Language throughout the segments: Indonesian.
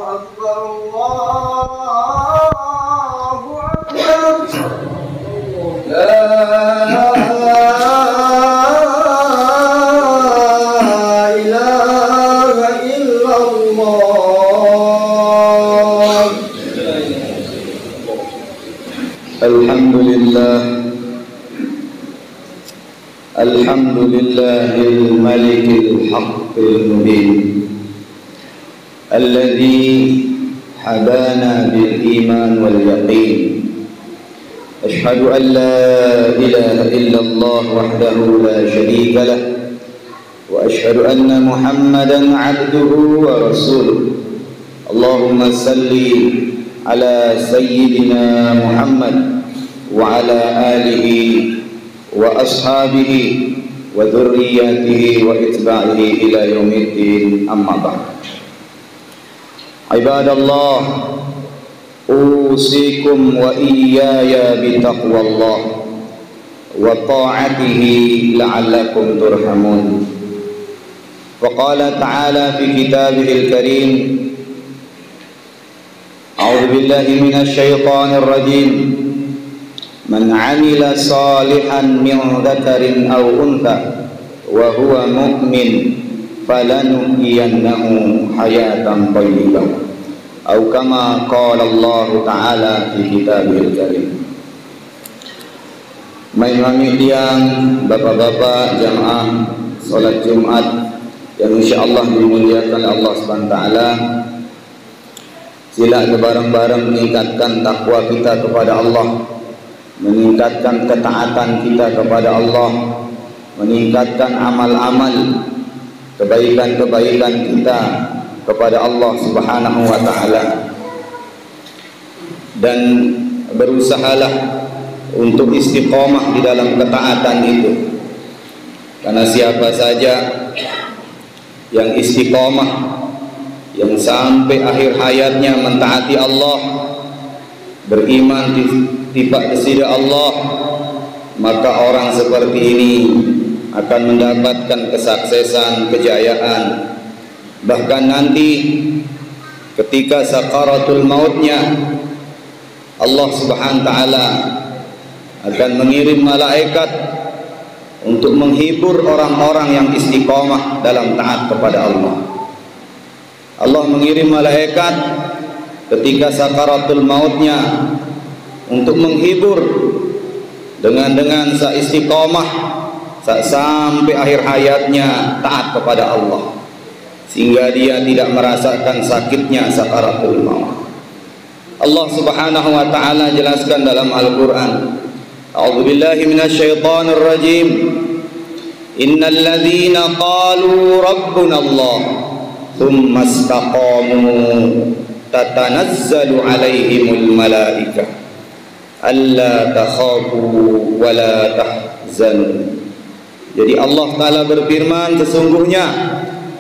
أكبر الله أكبر لا إله إلا الله الحمد لله الملك الحق المبين الذي هدانا بالإيمان واليقين أشهد أن لا إله إلا الله وحده لا شريك له وأشهد أن محمدا عبده ورسوله اللهم صل على سيدنا محمد وعلى آله وأصحابه وذرياته وإتباعه إلى يوم الدين أما بعد عباد الله أوصيكم وإياي بتقوى الله وطاعته لعلكم ترحمون وقال تعالى في كتابه الكريم أعوذ بالله من الشيطان الرجيم من عمل صالحا من ذكر أو أنثى وهو مؤمن فلنحيينه حياة طيبة أو كما قال الله تعالى في كتابه الكريم. Mari tiang bapak-bapak jamaah salat Jumat yang insyaallah dimuliakan Allah Subhanahu wa taala. Sila bareng-bareng meningkatkan takwa kita kepada Allah, meningkatkan ketaatan kita kepada Allah, meningkatkan amal-amal kebaikan-kebaikan kita kepada Allah Subhanahu wa taala, dan berusahalah untuk istiqomah di dalam ketaatan itu. Karena siapa saja yang istiqomah, yang sampai akhir hayatnya mentaati Allah, beriman kepada Allah, maka orang seperti ini akan mendapatkan kesuksesan, kejayaan. Bahkan nanti ketika sakaratul mautnya, Allah Subhanahu wa taala akan mengirim malaikat untuk menghibur orang-orang yang istiqomah dalam taat kepada Allah. Allah mengirim malaikat ketika sakaratul mautnya untuk menghibur dengan istiqomah sampai akhir hayatnya taat kepada Allah, sehingga dia tidak merasakan sakitnya sakaratul maut. Allah Subhanahu wa taala jelaskan dalam Al-Qur'an, A'udzu billahi minasyaitonir rajim. Innal ladzina qalu rabbuna Allah tsumma istaqamu tatanazzalu 'alaihimul malaikah alla takhafu wa la tahzanu. Jadi Allah Ta'ala berfirman, sesungguhnya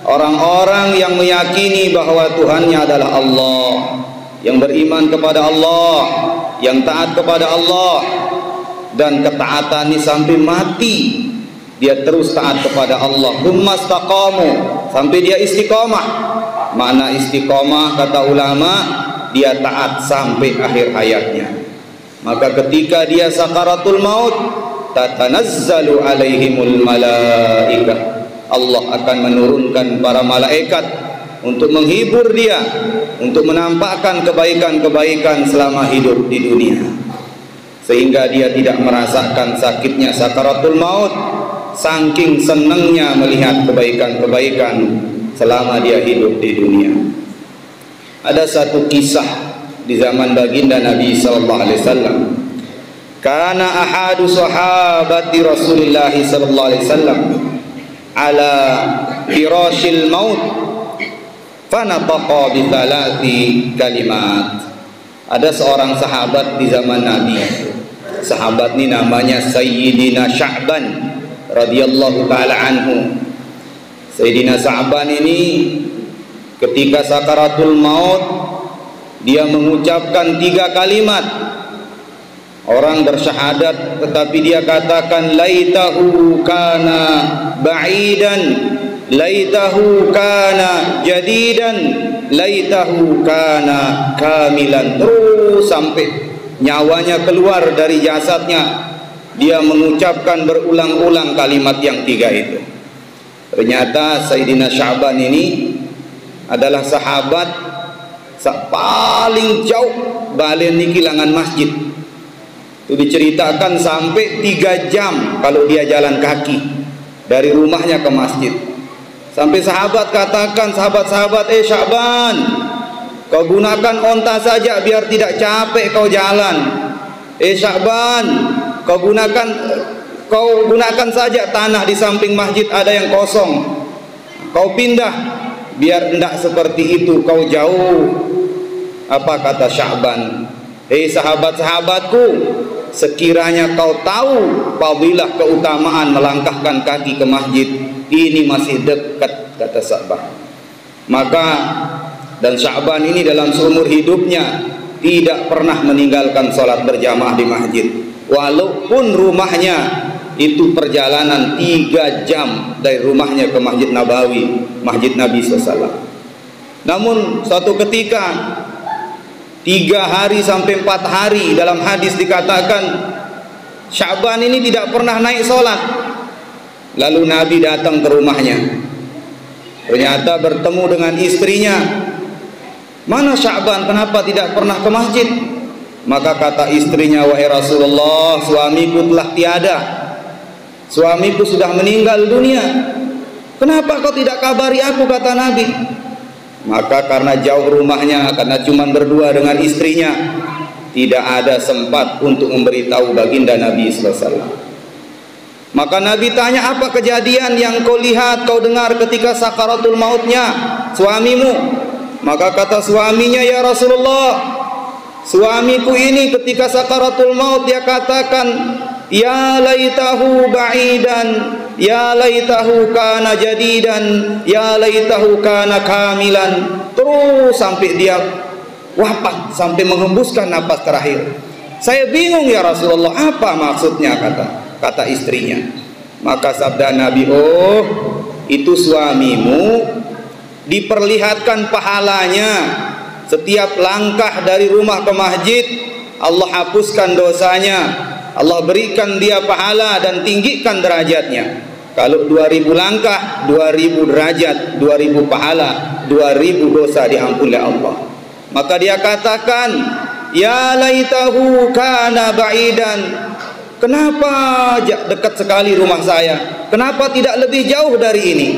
orang-orang yang meyakini bahwa Tuhannya adalah Allah, yang beriman kepada Allah, yang taat kepada Allah, dan ketaatan ini sampai mati dia terus taat kepada Allah. Tsumastaqamu, sampai dia istiqomah. Makna istiqomah kata ulama, dia taat sampai akhir hayatnya. Maka ketika dia sakaratul maut, tatanazzalu alaihimul malaikah, Allah akan menurunkan para malaikat untuk menghibur dia, untuk menampakkan kebaikan-kebaikan selama hidup di dunia, sehingga dia tidak merasakan sakitnya sakaratul maut, saking senangnya melihat kebaikan-kebaikan selama dia hidup di dunia. Ada satu kisah di zaman baginda Nabi sallallahu alaihi wasallam. Kana ahadu sahabati Rasulullah sallallahu alaihi wasallam ala firashil maut fanataqa bi thalathi kalimat. Ada seorang sahabat di zaman Nabi. Sahabat ini namanya Sayyidina Sya'ban radhiyallahu taala anhu. Sayyidina Sya'ban ini ketika sakaratul maut, dia mengucapkan 3 kalimat. Orang bersyahadat tetapi dia katakan laitahu kana ba'idan laitahu kana jadidan, laitahu kana kamilan. Terus sampai nyawanya keluar dari jasadnya, dia mengucapkan berulang-ulang kalimat yang tiga itu. Ternyata Sayyidina Sya'ban ini adalah sahabat paling jauh balen di kilangan masjid. Itu diceritakan sampai 3 jam kalau dia jalan kaki dari rumahnya ke masjid. Sampai sahabat katakan, sahabat-sahabat, Sya'ban, kau gunakan onta saja biar tidak capek kau jalan. Sya'ban, kau gunakan saja tanah di samping masjid ada yang kosong. Kau pindah biar tidak seperti itu kau jauh. Apa kata Sya'ban? Sahabat-sahabatku, sekiranya kau tahu fadilah keutamaan melangkahkan kaki ke masjid, ini masih dekat, kata Sya'ban. Maka dan Sya'ban ini dalam seumur hidupnya tidak pernah meninggalkan sholat berjamaah di masjid, walaupun rumahnya itu perjalanan 3 jam dari rumahnya ke Masjid Nabawi, Masjid Nabi SAW. Namun suatu ketika 3 hari sampai 4 hari dalam hadis dikatakan Sya'ban ini tidak pernah naik sholat. Lalu Nabi datang ke rumahnya, ternyata bertemu dengan istrinya. Mana Sya'ban, kenapa tidak pernah ke masjid? Maka kata istrinya, wahai Rasulullah, suamiku telah tiada, suamiku sudah meninggal dunia. Kenapa kau tidak kabari aku, kata Nabi. Maka karena jauh rumahnya, karena cuma berdua dengan istrinya, tidak ada sempat untuk memberitahu baginda Nabi SAW. Maka Nabi tanya, apa kejadian yang kau lihat, kau dengar ketika sakaratul mautnya suamimu? Maka kata suaminya, ya Rasulullah, suamiku ini ketika sakaratul maut dia katakan, ya laitahu ba'idan, ya laitahu kana jadidan, ya laitahu kana kamilan. Terus sampai dia wafat, sampai menghembuskan napas terakhir. Saya bingung ya Rasulullah, apa maksudnya, kata istrinya. Maka sabda Nabi, oh itu suamimu diperlihatkan pahalanya setiap langkah dari rumah ke masjid, Allah hapuskan dosanya, Allah berikan dia pahala dan tinggikan derajatnya. Kalau 2000 langkah, 2000 derajat, 2000 pahala, 2000 dosa diampuni Allah. Maka dia katakan, ya laitahu kana ba'idan, kenapa dekat sekali rumah saya, kenapa tidak lebih jauh dari ini?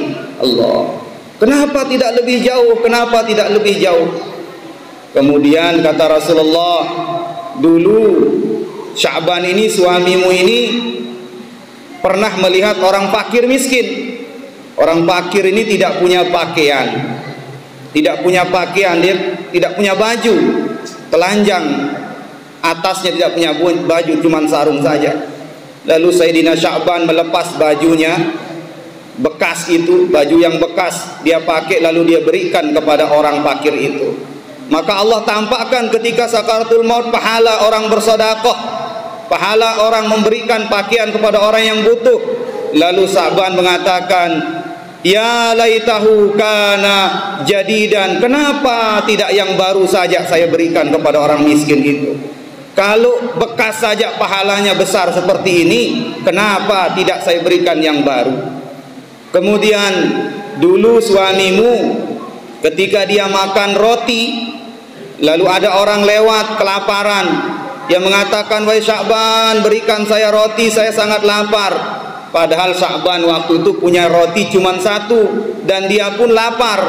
Allah, kenapa tidak lebih jauh, kenapa tidak lebih jauh? Kemudian kata Rasulullah, dulu Sya'ban ini, suamimu ini pernah melihat orang fakir miskin. Orang fakir ini tidak punya pakaian, dia tidak punya baju, telanjang, atasnya tidak punya baju, cuma sarung saja. Lalu Sayyidina Sya'ban melepas bajunya bekas itu, baju yang bekas dia pakai, lalu dia berikan kepada orang fakir itu. Maka Allah tampakkan ketika sakaratul maut pahala orang bersedekah, pahala orang memberikan pakaian kepada orang yang butuh. Lalu Sya'ban mengatakan, ya laitahu kana jadidan, kenapa tidak yang baru saja saya berikan kepada orang miskin itu? Kalau bekas saja pahalanya besar seperti ini, kenapa tidak saya berikan yang baru? Kemudian dulu suamimu ketika dia makan roti, lalu ada orang lewat kelaparan, dia mengatakan, wahai Sya'ban, berikan saya roti, saya sangat lapar. Padahal Sya'ban waktu itu punya roti cuma 1 dan dia pun lapar.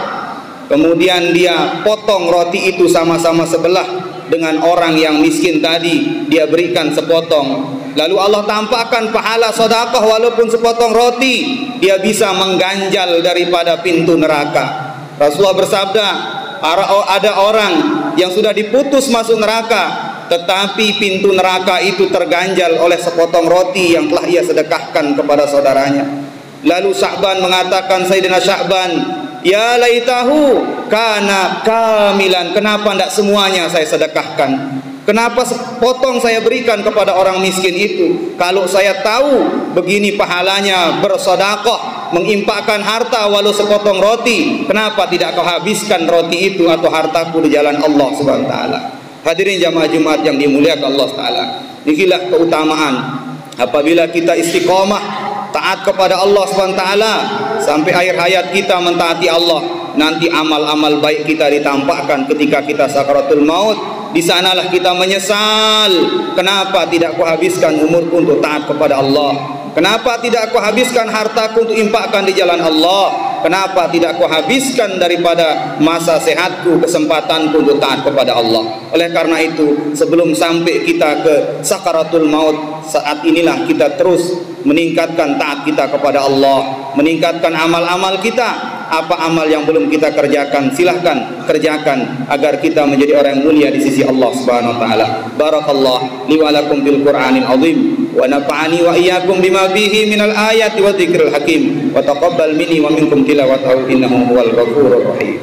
Kemudian dia potong roti itu sama-sama sebelah dengan orang yang miskin tadi, dia berikan sepotong. Lalu Allah tampakkan pahala sedekah walaupun sepotong roti, dia bisa mengganjal daripada pintu neraka. Rasulullah bersabda, ada orang yang sudah diputus masuk neraka, tetapi pintu neraka itu terganjal oleh sepotong roti yang telah ia sedekahkan kepada saudaranya. Lalu Sya'ban mengatakan, Sayyidina Sya'ban, ya laitahu kana kamilan, kenapa tidak semuanya saya sedekahkan? Kenapa sepotong saya berikan kepada orang miskin itu? Kalau saya tahu begini pahalanya bersedekah, menginfakkan harta walau sepotong roti, kenapa tidak kau habiskan roti itu atau hartaku di jalan Allah Subhanahu wa taala? Hadirin jamaah Jumat yang dimuliakan Allah taala. Inilah keutamaan apabila kita istiqomah taat kepada Allah Subhanahu wa taala sampai akhir hayat kita mentaati Allah. Nanti amal-amal baik kita ditampakkan ketika kita sakaratul maut. Di sanalah kita menyesal, kenapa tidak kuhabiskan umurku untuk taat kepada Allah? Kenapa tidak kuhabiskan hartaku untuk infakkan di jalan Allah? Kenapa tidak kuhabiskan daripada masa sehatku, kesempatanku untuk taat kepada Allah? Oleh karena itu, sebelum sampai kita ke sakaratul maut, saat inilah kita terus meningkatkan taat kita kepada Allah, meningkatkan amal-amal kita. Apa amal yang belum kita kerjakan, silahkan kerjakan agar kita menjadi orang yang mulia di sisi Allah Subhanahu wa taala. Barakallah li wa lakum bil Qur'anil azim wa nafa'ani wa iyyakum bima fihi minal ayati wa dzikril hakim wa taqabbal minni wa minkum tilawatahu innahu huwal ghafurur rahim.